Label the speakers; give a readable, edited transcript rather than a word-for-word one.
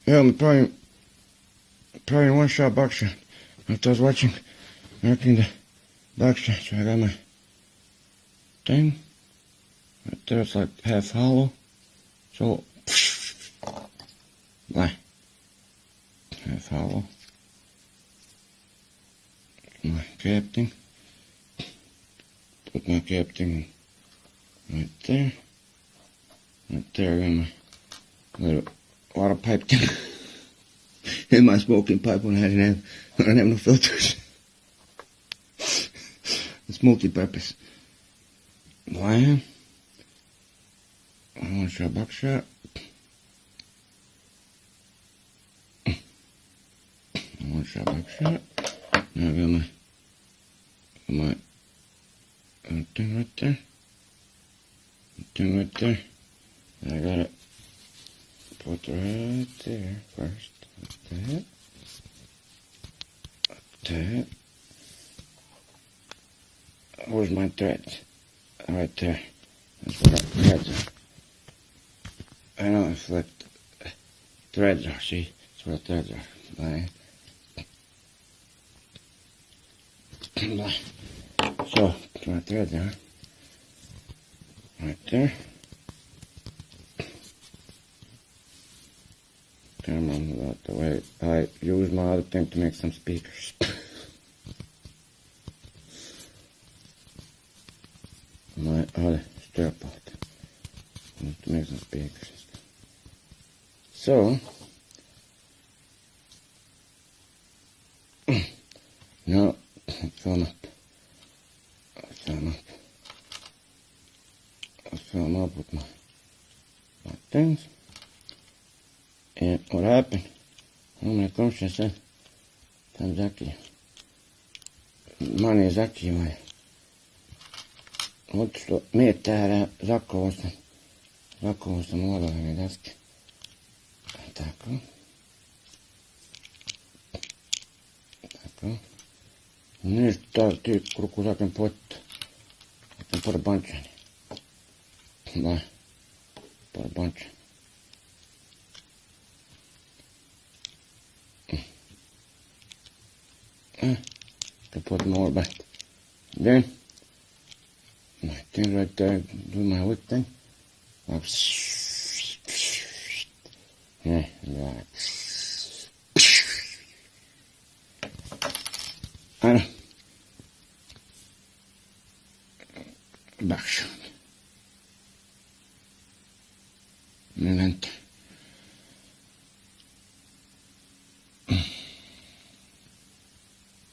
Speaker 1: Yeah, I'm probably one-shot buckshot. After I was watching the buckshot, so I got my thing. Right there, it's like half hollow. So, bye. Half hollow. My cap thing. Put my cap thing right there. Right there, I got my little water pipe thing. In my smoking pipe when I didn't have no filters. It's multi-purpose. Blam. One-shot buckshot. One-shot buckshot. Now I got my thing right there. Thing right there. And I gotta put it right there first. Like that. Like that. Where's my threads? Right there. That's where the threads are. I know I flipped. Threads are, see? That's where the threads are. Bye. So, my threads are right there. Come on about the way I use my other thing to make some speakers. My other stir pot to make some speakers. So, now I'll fill them up with my things. And what happened, when it comes to that, tam zaki, mani zaki mai, otišlo metara, zakovao sam vodove daske, tako, ništa ti koliko zakem pot, zakem porbančani, da, porbančani. To put more back. Then, my thing right there, do my whip thing. Yeah, like. I know.